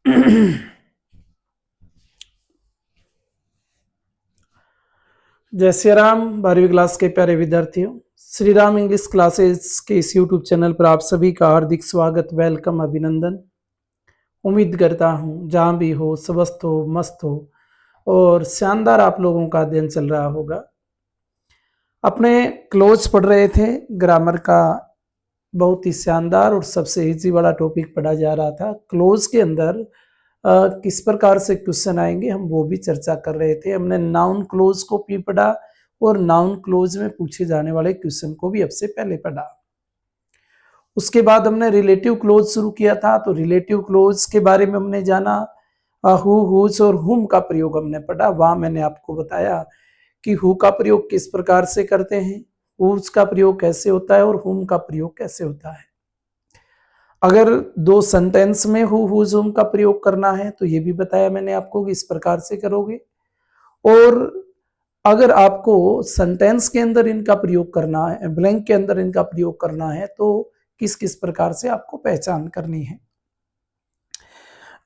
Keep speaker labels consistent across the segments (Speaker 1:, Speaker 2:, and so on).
Speaker 1: जय श्री राम। 12वीं क्लास के प्यारे विद्यार्थियों, श्री राम इंग्लिश क्लासेस के इस यूट्यूब चैनल पर आप सभी का हार्दिक स्वागत, वेलकम, अभिनंदन। उम्मीद करता हूँ जहाँ भी हो, स्वस्थ हो, मस्त हो और शानदार आप लोगों का अध्ययन चल रहा होगा। अपने क्लोज पढ़ रहे थे, ग्रामर का बहुत ही शानदार और सबसे इजी वाला टॉपिक पढ़ा जा रहा था। क्लोज के अंदर किस प्रकार से क्वेश्चन आएंगे हम वो भी चर्चा कर रहे थे। हमने नाउन क्लोज को भी पढ़ा और नाउन क्लोज में पूछे जाने वाले क्वेश्चन को भी अब से पहले पढ़ा। उसके बाद हमने रिलेटिव क्लोज शुरू किया था, तो रिलेटिव क्लोज के बारे में हमने जाना। हु, हुज और हुम का प्रयोग हमने पढ़ा। वहां मैंने आपको बताया कि हु का प्रयोग किस प्रकार से करते हैं, हुज का प्रयोग कैसे होता है और हुम का प्रयोग कैसे होता है। अगर दो सेंटेंस में हु, हुज, हुम का प्रयोग करना है तो ये भी बताया मैंने आपको कि इस प्रकार से करोगे। और अगर आपको सेंटेंस के अंदर इनका प्रयोग करना है, ब्लैंक के अंदर इनका प्रयोग करना है, तो किस किस प्रकार से आपको पहचान करनी है।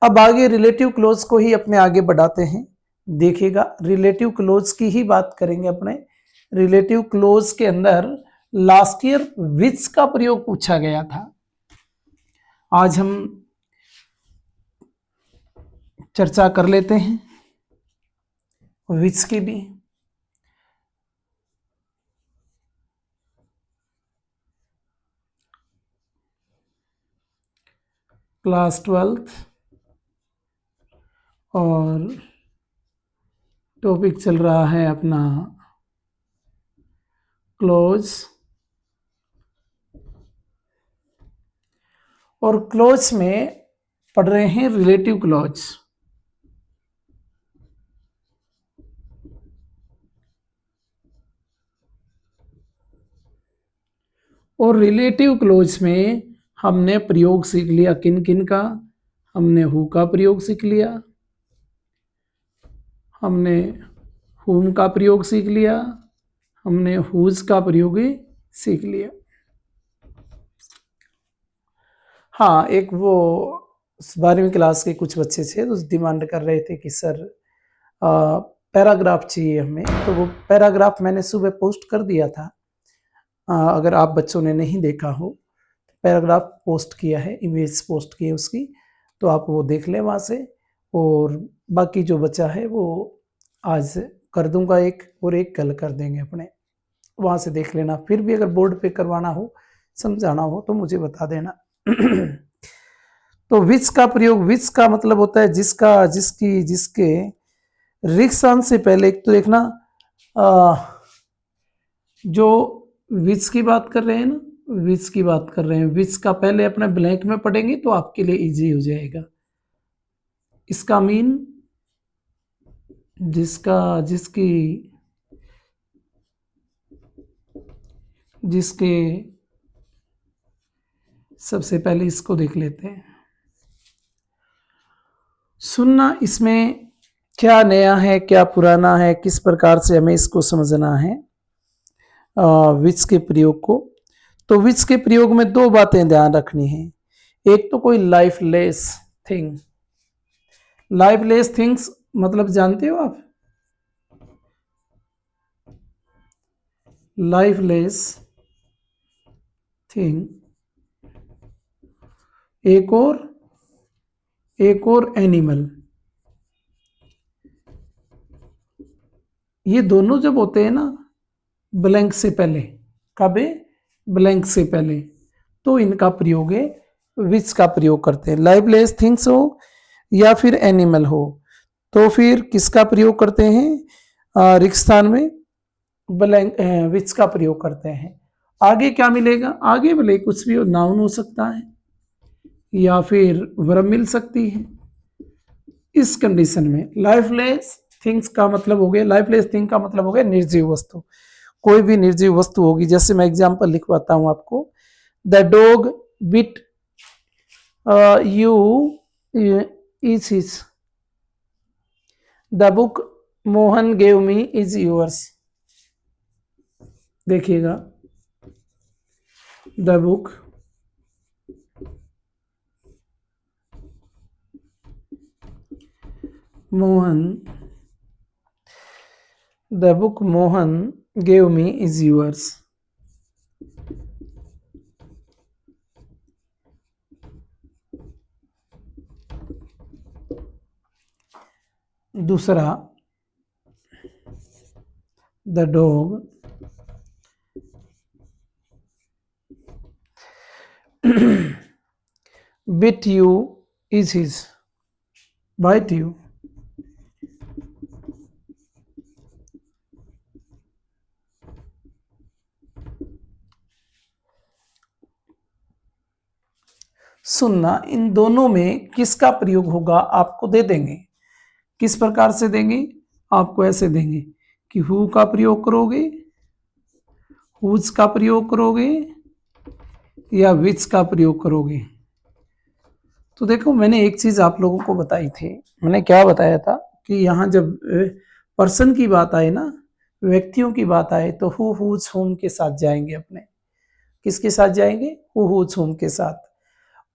Speaker 1: अब आगे रिलेटिव क्लोज को ही अपने आगे बढ़ाते हैं। देखिएगा, रिलेटिव क्लोज की ही बात करेंगे अपने। रिलेटिव क्लोज के अंदर लास्ट ईयर विच का प्रयोग पूछा गया था। आज हम चर्चा कर लेते हैं विच की भी। क्लास 12th और टॉपिक चल रहा है अपना क्लोज। और क्लोज में पढ़ रहे हैं रिलेटिव क्लोज। और रिलेटिव क्लोज में हमने प्रयोग सीख लिया किन किन का। हमने हु का प्रयोग सीख लिया, हमने हुम का प्रयोग सीख लिया, हमने हुज का प्रयोग सीख लिया। हाँ, एक वो 12वीं क्लास के कुछ बच्चे थे तो डिमांड कर रहे थे कि सर पैराग्राफ चाहिए हमें, तो वो पैराग्राफ मैंने सुबह पोस्ट कर दिया था। अगर आप बच्चों ने नहीं देखा हो, पैराग्राफ पोस्ट किया है, इमेज पोस्ट की है उसकी, तो आप वो देख लें वहाँ से। और बाकी जो बचा है वो आज कर दूंगा, एक और एक कल कर देंगे अपने, वहाँ से देख लेना। फिर भी अगर बोर्ड पे करवाना हो, समझाना हो तो मुझे बता देना। तो विच का प्रयोग, विच का मतलब होता है जिसका, जिसकी, जिसके। रिक्सान से पहले एक तो देखना, जो विच की बात कर रहे हैं ना, विच की बात कर रहे हैं, विच का पहले अपने ब्लैंक में पढ़ेंगे तो आपके लिए इजी हो जाएगा। इसका मीन जिसका, जिसकी, जिसके। सबसे पहले इसको देख लेते हैं। सुनना, इसमें क्या नया है, क्या पुराना है, किस प्रकार से हमें इसको समझना है विच के प्रयोग को। तो विच के प्रयोग में दो बातें ध्यान रखनी है। एक तो कोई लाइफलेस थिंग। लाइफलेस थिंग्स मतलब जानते हो आप? Lifeless thing. एक और एनिमल। ये दोनों जब होते हैं ना ब्लैंक से पहले, कब है? ब्लैंक से पहले, तो इनका प्रयोग है विच का प्रयोग करते हैं। लाइफलेस थिंग्स हो या फिर एनिमल हो, तो फिर किसका प्रयोग करते हैं? रिक्स्थान में ब्लैंक विच का प्रयोग करते हैं। आगे क्या मिलेगा? आगे भले कुछ भी हो, नाउन हो सकता है या फिर वर्ब मिल सकती है। इस कंडीशन में लाइफलेस थिंग्स का मतलब हो गया, लाइफलेस थिंग का मतलब हो गया निर्जीव वस्तु। कोई भी निर्जीव वस्तु होगी। जैसे मैं एग्जांपल लिखवाता हूं आपको। The dog bit you is his. The book Mohan gave me is yours. देखिएगा, the book Mohan, the book Mohan gave me is yours. दूसरा, the dog bit you is his, bite you. सुनना, इन दोनों में किसका प्रयोग होगा आपको दे देंगे। किस प्रकार से देंगे, आपको ऐसे देंगे कि हु का प्रयोग करोगे, हुज का प्रयोग करोगे या विच का प्रयोग करोगे। तो देखो, मैंने एक चीज आप लोगों को बताई थी। मैंने क्या बताया था कि यहाँ जब पर्सन की बात आए ना, व्यक्तियों की बात आए, तो हु हुज हुम के साथ जाएंगे अपने। किसके साथ जाएंगे, हु हुज हुम के साथ।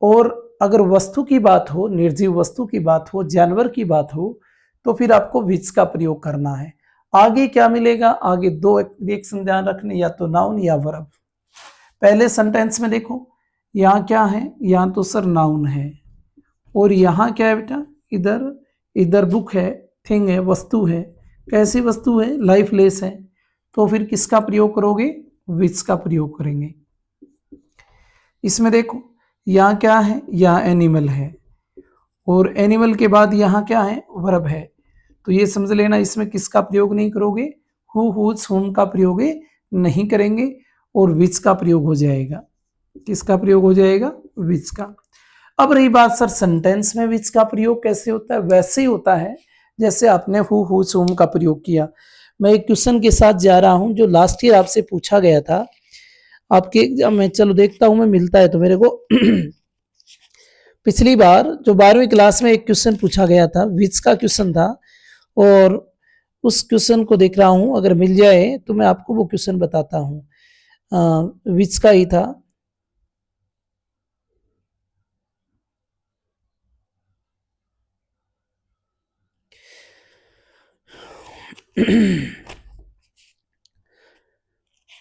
Speaker 1: और अगर वस्तु की बात हो, निर्जीव वस्तु की बात हो, जानवर की बात हो, तो फिर आपको विच का प्रयोग करना है। आगे क्या मिलेगा, आगे दो रिएक्शन ध्यान रखने, या तो नाउन या वर्ब। पहले सेंटेंस में देखो, यहाँ क्या है, यहाँ तो सर नाउन है, और यहाँ क्या है बेटा, इधर इधर बुक है, थिंग है, वस्तु है। कैसी वस्तु है, लाइफलेस है। तो फिर किसका प्रयोग करोगे, विच का प्रयोग करेंगे। इसमें देखो, यहाँ क्या है, यहाँ एनिमल है, और एनिमल के बाद यहाँ क्या है, वर्ब है। तो ये समझ लेना, इसमें किसका प्रयोग नहीं करोगे, हु हुज हुम का प्रयोग नहीं करेंगे, और विच का प्रयोग हो जाएगा। किसका प्रयोग हो जाएगा, विच का। अब रही बात, सर सेंटेंस में विच का प्रयोग कैसे होता है, वैसे ही होता है जैसे आपने हु हुज हुम का प्रयोग किया। मैं एक क्वेश्चन के साथ जा रहा हूं जो लास्ट ईयर आपसे पूछा गया था आपके एग्जाम में। चलो देखता हूं मैं, मिलता है तो मेरे को। पिछली बार जो 12वीं क्लास में एक क्वेश्चन पूछा गया था, विच का क्वेश्चन था, और उस क्वेश्चन को देख रहा हूं, अगर मिल जाए तो मैं आपको वो क्वेश्चन बताता हूं। विच का ही था।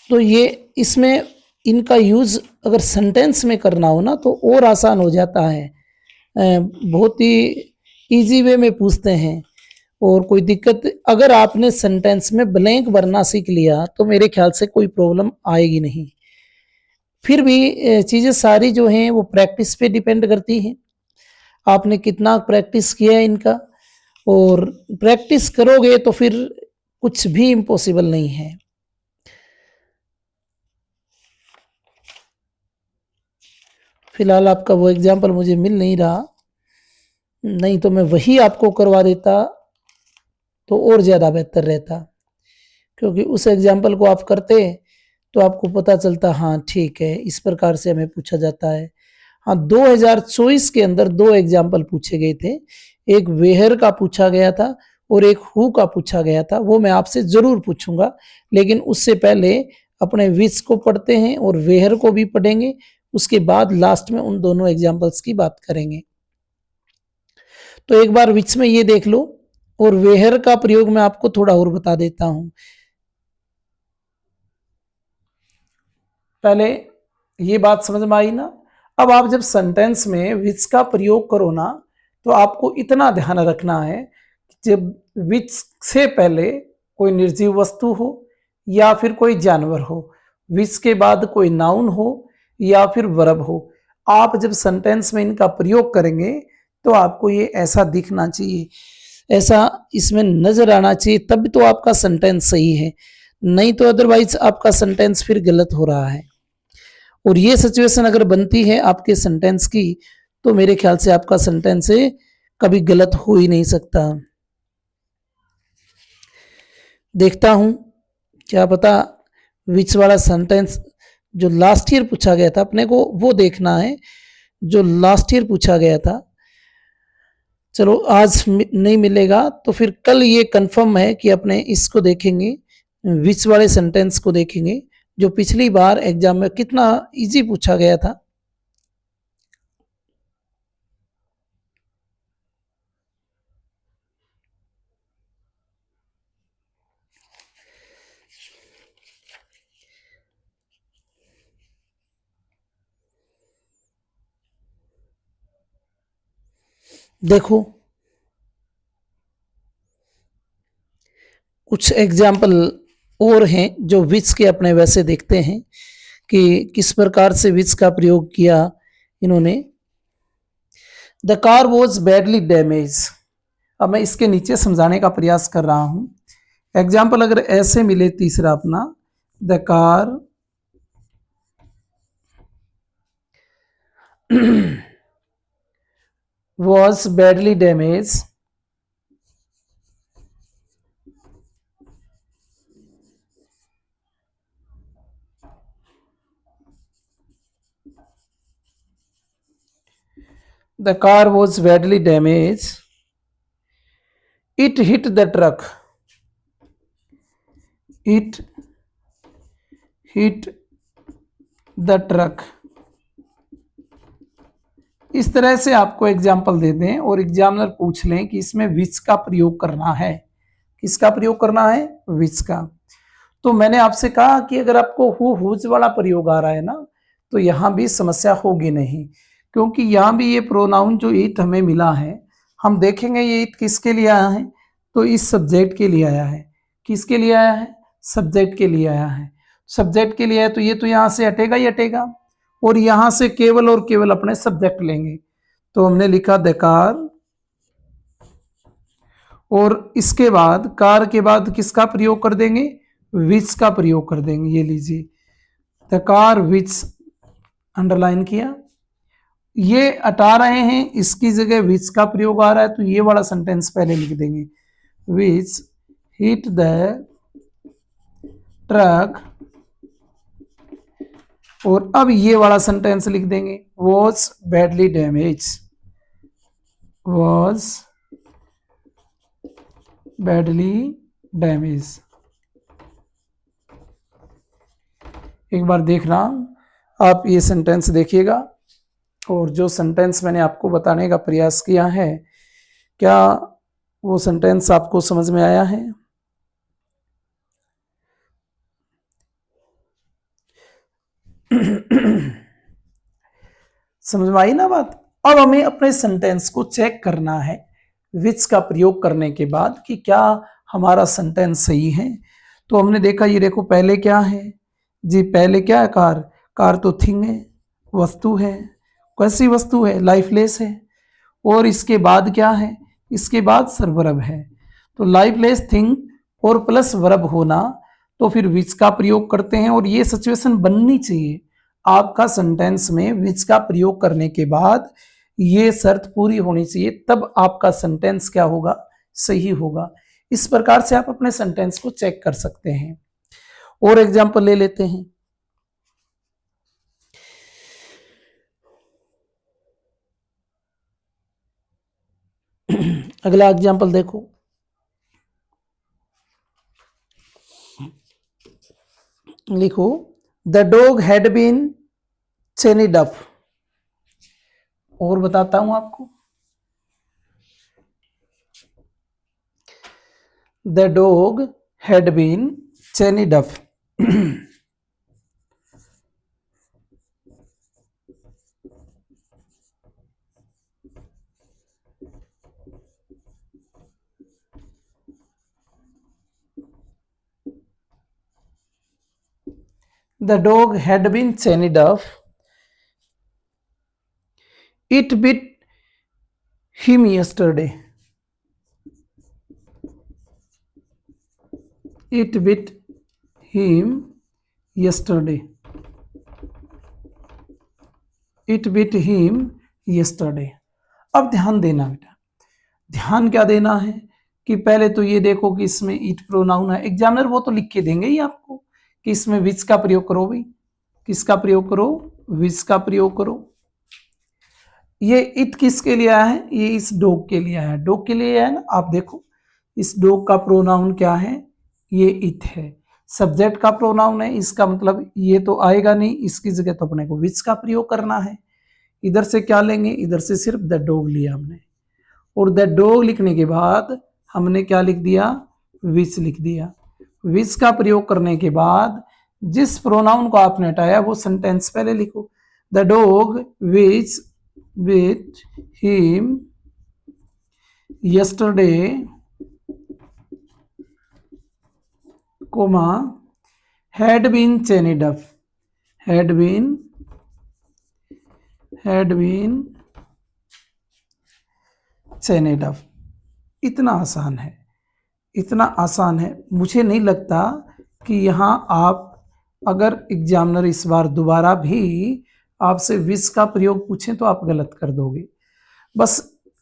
Speaker 1: तो ये इसमें इनका यूज अगर सेंटेंस में करना हो ना तो और आसान हो जाता है। बहुत ही इजी वे में पूछते हैं, और कोई दिक्कत, अगर आपने सेंटेंस में ब्लैंक भरना सीख लिया तो मेरे ख्याल से कोई प्रॉब्लम आएगी नहीं। फिर भी चीज़ें सारी जो हैं वो प्रैक्टिस पे डिपेंड करती हैं। आपने कितना प्रैक्टिस किया है इनका, और प्रैक्टिस करोगे तो फिर कुछ भी इम्पॉसिबल नहीं है। फिलहाल आपका वो एग्जाम्पल मुझे मिल नहीं रहा, नहीं तो मैं वही आपको करवा देता तो और ज़्यादा बेहतर रहता, क्योंकि उस एग्जाम्पल को आप करते तो आपको पता चलता, हाँ ठीक है, इस प्रकार से हमें पूछा जाता है। हाँ, 2024 के अंदर 2 एग्जाम्पल पूछे गए थे। एक वेयर का पूछा गया था और एक हु का पूछा गया था। वो मैं आपसे ज़रूर पूछूंगा, लेकिन उससे पहले अपने विच को पढ़ते हैं और वेयर को भी पढ़ेंगे। उसके बाद लास्ट में उन दोनों एग्जाम्पल्स की बात करेंगे। तो एक बार विच में ये देख लो, और वेयर का प्रयोग मैं आपको थोड़ा और बता देता हूं। पहले ये बात समझ में आई ना। अब आप जब सेंटेंस में विच का प्रयोग करो ना, तो आपको इतना ध्यान रखना है कि जब विच से पहले कोई निर्जीव वस्तु हो या फिर कोई जानवर हो, विच के बाद कोई नाउन हो या फिर वर्ब हो, आप जब सेंटेंस में इनका प्रयोग करेंगे तो आपको ये ऐसा दिखना चाहिए, ऐसा इसमें नजर आना चाहिए, तब तो आपका सेंटेंस सही है। नहीं तो अदरवाइज आपका सेंटेंस फिर गलत हो रहा है। और ये सिचुएशन अगर बनती है आपके सेंटेंस की, तो मेरे ख्याल से आपका सेंटेंस कभी गलत हो ही नहीं सकता। देखता हूं, क्या पता विच वाला सेंटेंस जो लास्ट ईयर पूछा गया था, अपने को वो देखना है जो लास्ट ईयर पूछा गया था। चलो आज नहीं मिलेगा तो फिर कल ये कंफर्म है कि अपने इसको देखेंगे, विच वाले सेंटेंस को देखेंगे जो पिछली बार एग्जाम में कितना इजी पूछा गया था। देखो कुछ एग्जाम्पल और हैं जो विच के अपने वैसे देखते हैं कि किस प्रकार से विच का प्रयोग किया इन्होंने। The car was badly damage. अब मैं इसके नीचे समझाने का प्रयास कर रहा हूं। एग्जाम्पल अगर ऐसे मिले तीसरा अपना, the car was badly damage the car was badly damage it hit the truck it hit the truck. इस तरह से आपको एग्जाम्पल दे दें और एग्जामिनर पूछ लें कि इसमें विच का प्रयोग करना है। किसका प्रयोग करना है? विच का। तो मैंने आपसे कहा कि अगर आपको हुज वाला प्रयोग आ रहा है ना, तो यहां भी समस्या होगी नहीं, क्योंकि यहां भी ये प्रोनाउन जो इट हमें मिला है, हम देखेंगे ये इट किसके लिए आया है, तो इस सब्जेक्ट के लिए आया है। किसके लिए आया है? सब्जेक्ट के लिए आया है। सब्जेक्ट के लिए आया तो ये तो यहां से हटेगा ही हटेगा, और यहां से केवल और केवल अपने सब्जेक्ट लेंगे। तो हमने लिखा द कार, और इसके बाद कार के बाद किसका प्रयोग कर देंगे? विच का प्रयोग कर देंगे। ये लीजिए, द कार विच अंडरलाइन किया। ये हटा रहे हैं, इसकी जगह विच का प्रयोग आ रहा है, तो ये वाला सेंटेंस पहले लिख देंगे, विच हिट द ट्रक। और अब ये वाला सेंटेंस लिख देंगे, was badly damage, was badly damage. एक बार देख रहा हूं, आप ये सेंटेंस देखिएगा, और जो सेंटेंस मैंने आपको बताने का प्रयास किया है, क्या वो सेंटेंस आपको समझ में आया है? समझ में आई ना बात? अब हमें अपने सेंटेंस को चेक करना है विच का प्रयोग करने के बाद कि क्या हमारा सेंटेंस सही है। तो हमने देखा, ये देखो पहले क्या है जी, पहले क्या है? कार। कार तो थिंग है, वस्तु है। कैसी वस्तु है? लाइफलेस है। और इसके बाद क्या है? इसके बाद सर्वरब है। तो लाइफलेस थिंग और प्लस वर्ब होना, तो फिर विच का प्रयोग करते हैं, और ये सिचुएशन बननी चाहिए आपका सेंटेंस में। विच का प्रयोग करने के बाद ये शर्त पूरी होनी चाहिए, तब आपका सेंटेंस क्या होगा? सही होगा। इस प्रकार से आप अपने सेंटेंस को चेक कर सकते हैं। और एग्जांपल ले लेते हैं। अगला एग्जांपल देखो, लिखो the dog had been chained up. और बताता हूं आपको, the dog had been chained up. The dog had been chained up. It bit him yesterday. It bit him yesterday. It bit him yesterday. अब ध्यान देना बेटा, ध्यान क्या देना है कि पहले तो ये देखो कि इसमें इट प्रोनाउन है। एग्जामिनर वो तो लिख के देंगे ही आपको कि इसमें विच का प्रयोग करो। भाई किसका प्रयोग करो? विच का प्रयोग करो। ये इट किसके लिए आया है? ये इस डॉग के लिए आया है। डॉग के लिए आया है ना। आप देखो इस डॉग का प्रोनाउन क्या है? ये इट है। सब्जेक्ट का प्रोनाउन है, इसका मतलब ये तो आएगा नहीं, इसकी जगह तो अपने को विच का प्रयोग करना है। इधर से क्या लेंगे? इधर से सिर्फ द डॉग लिया हमने, और द डॉग लिखने के बाद हमने क्या लिख दिया? विच लिख दिया। विच का प्रयोग करने के बाद जिस प्रोनाउन को आपने हटाया वो सेंटेंस पहले लिखो, the dog which with him yesterday comma had been chained up, had been chained up। इतना आसान है, इतना आसान है। मुझे नहीं लगता कि यहाँ आप अगर एग्जामिनर इस बार दोबारा भी आपसे विच का प्रयोग पूछें तो आप गलत कर दोगे। बस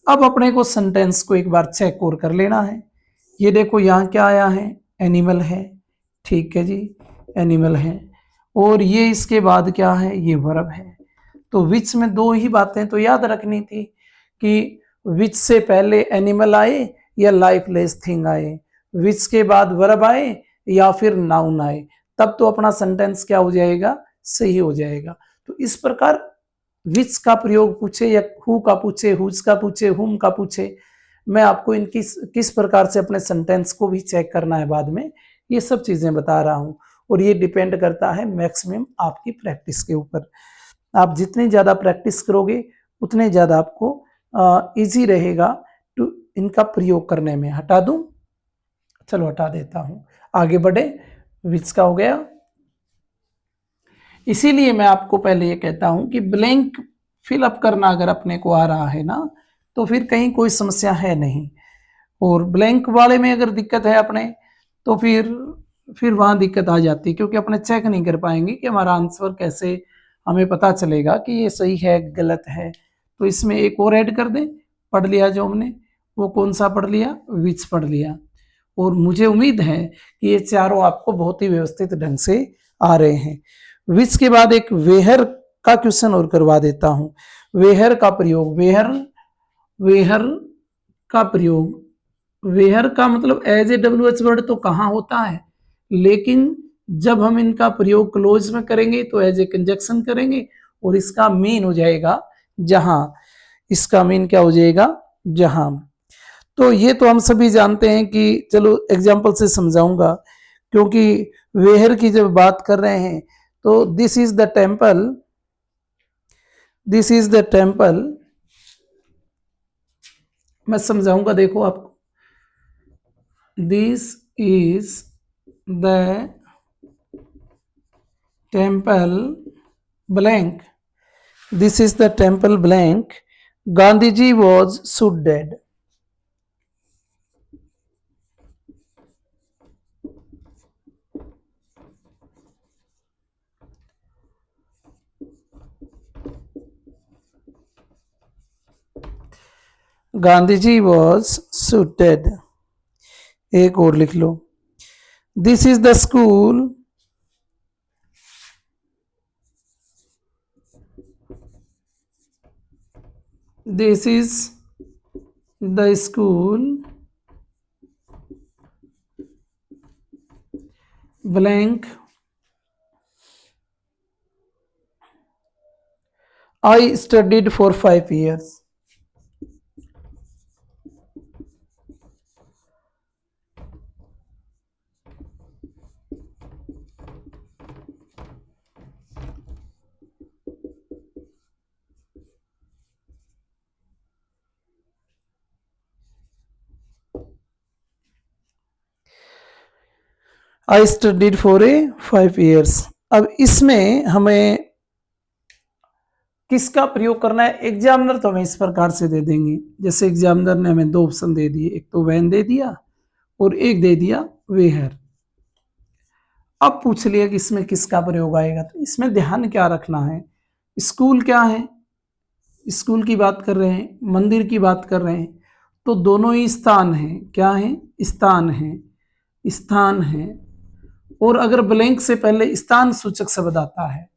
Speaker 1: अब अपने को सेंटेंस को एक बार चेक और कर लेना है। ये देखो यहाँ क्या आया है, एनिमल है, ठीक है जी, एनिमल है। और ये इसके बाद क्या है, ये वर्ब है। तो विच में दो ही बातें तो याद रखनी थी कि विच से पहले एनिमल आए या लाइफलेस थिंग आए, विच के बाद वर्ब आए या फिर नाउन आए, तब तो अपना सेंटेंस क्या हो जाएगा, सही हो जाएगा। तो इस प्रकार विच का प्रयोग पूछे या हु का पूछे, हुज का पूछे, हुम का पूछे, मैं आपको इनकी किस प्रकार से अपने सेंटेंस को भी चेक करना है बाद में, ये सब चीजें बता रहा हूं। और ये डिपेंड करता है मैक्सिमम आपकी प्रैक्टिस के ऊपर। आप जितनी ज़्यादा प्रैक्टिस करोगे उतने ज़्यादा आपको इजी रहेगा टू इनका प्रयोग करने में। हटा दूं, चलो हटा देता हूं, आगे बढ़े। विच का हो गया। इसीलिए मैं आपको पहले ये कहता हूं कि ब्लैंक फिलअप करना अगर अपने को आ रहा है ना, तो फिर कहीं कोई समस्या है नहीं। और ब्लैंक वाले में अगर दिक्कत है अपने, तो फिर वहां दिक्कत आ जाती है, क्योंकि अपने चेक नहीं कर पाएंगे कि हमारा आंसर कैसे हमें पता चलेगा कि ये सही है गलत है। तो इसमें एक और ऐड कर दें, पढ़ लिया जो हमने, वो कौन सा पढ़ लिया, विच पढ़ लिया। और मुझे उम्मीद है कि ये चारों आपको बहुत ही व्यवस्थित ढंग से आ रहे हैं। विच के बाद एक वेहर का क्वेश्चन और करवा देता हूं। वेहर का प्रयोग, वेहर का प्रयोग, वेहर का मतलब एज ए WH वर्ड तो कहाँ होता है, लेकिन जब हम इनका प्रयोग क्लोज में करेंगे तो एज ए कंजक्शन करेंगे और इसका मीन हो जाएगा जहां। इसका मीन क्या हो जाएगा, जहां। तो ये तो हम सभी जानते हैं कि, चलो एग्जाम्पल से समझाऊंगा, क्योंकि वेहर की जब बात कर रहे हैं तो this is the temple, this is the temple, मैं समझाऊंगा, देखो आपको। This is the temple blank, this is the temple blank, Gandhi ji was shoot dead. Gandhi ji was shoot dead. एक और लिख लो, this is the school, this is the school blank I studied for 5 years. I studied for 5 years। अब इसमें हमें किसका प्रयोग करना है, एग्जामिनर तो हमें इस प्रकार से दे देंगे, जैसे एग्जामिनर ने हमें दो ऑप्शन दे दिए, एक तो वैन दे दिया और एक दे दिया वेहर। अब पूछ लिया कि इसमें किसका प्रयोग आएगा, तो इसमें ध्यान क्या रखना है, स्कूल क्या है, स्कूल की बात कर रहे हैं, मंदिर की बात कर रहे हैं, तो दोनों ही स्थान हैं, क्या है, स्थान है, स्थान है। और अगर ब्लैंक से पहले स्थान सूचक शब्द आता है,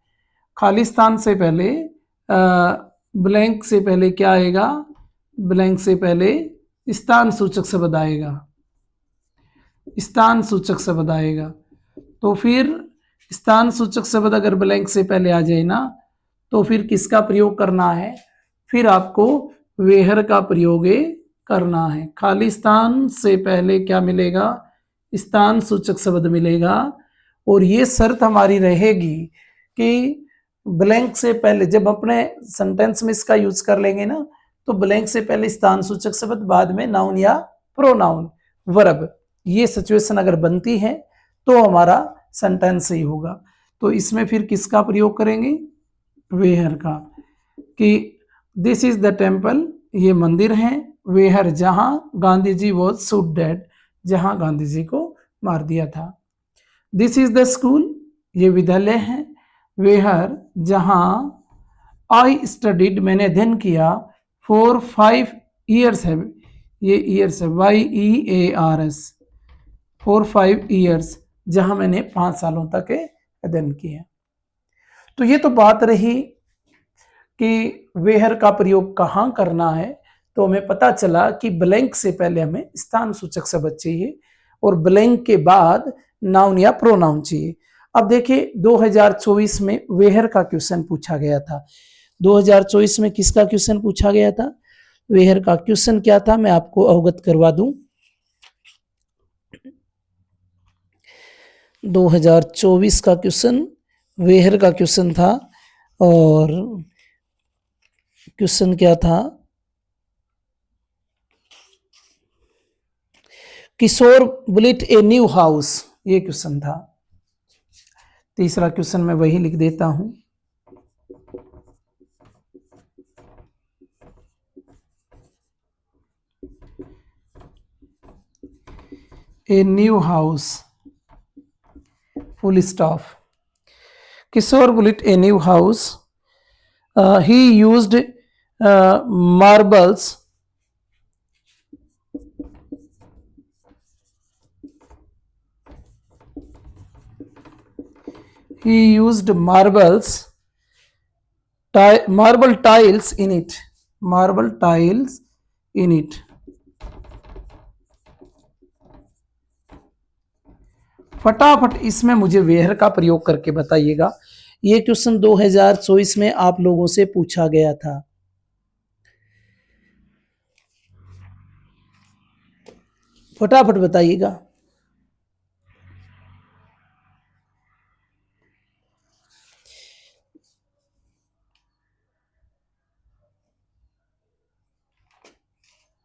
Speaker 1: खाली स्थान से पहले ब्लैंक से पहले क्या आएगा, ब्लैंक से पहले स्थान सूचक शब्द आएगा, स्थान सूचक शब्द आएगा। तो फिर स्थान सूचक शब्द अगर ब्लैंक से पहले आ जाए ना, तो फिर किसका प्रयोग करना है, फिर आपको वेहर का प्रयोग करना है। खाली स्थान से पहले क्या मिलेगा, स्थान सूचक शब्द मिलेगा। और ये शर्त हमारी रहेगी कि ब्लैंक से पहले जब अपने सेंटेंस में इसका यूज कर लेंगे ना, तो ब्लैंक से पहले स्थान सूचक शब्द, बाद में नाउन या प्रोनाउन वर्ब, ये सिचुएशन अगर बनती है तो हमारा सेंटेंस सही होगा। तो इसमें फिर किसका प्रयोग करेंगे, वेयर का, कि दिस इज द टेम्पल, ये मंदिर है, वेयर जहां Gandhi ji was shoot dead, जहां गांधी जी को मार दिया था। दिस इज द स्कूल, ये विद्यालय है, वेयर जहां आई स्टडीड, मैंने अध्ययन किया, फॉर 5 years है, ये ईयर्स है, YEARS, फॉर 5 years, जहां मैंने 5 सालों तक अध्ययन किया। तो ये तो बात रही कि वेयर का प्रयोग कहाँ करना है, तो हमें पता चला कि ब्लैंक से पहले हमें स्थान सूचक शब्द चाहिए और ब्लैंक के बाद नाउन या प्रोनाउन चाहिए। अब देखिए 2024 में वेयर का क्वेश्चन पूछा गया था। 2024 में किसका क्वेश्चन पूछा गया था, वेयर का क्वेश्चन क्या था, मैं आपको अवगत करवा दूं। 2024 का क्वेश्चन वेयर का क्वेश्चन था, और क्वेश्चन क्या था, Kishore built a new house, ये क्वेश्चन था। तीसरा क्वेश्चन मैं वही लिख देता हूं, a new house, full stop. Kishore built a new house, he used marbles, he used marble tiles in it, marble tiles in it। फटाफट इसमें मुझे वेयर का प्रयोग करके बताइएगा। ये क्वेश्चन 2024 में आप लोगों से पूछा गया था। फटाफट बताइएगा।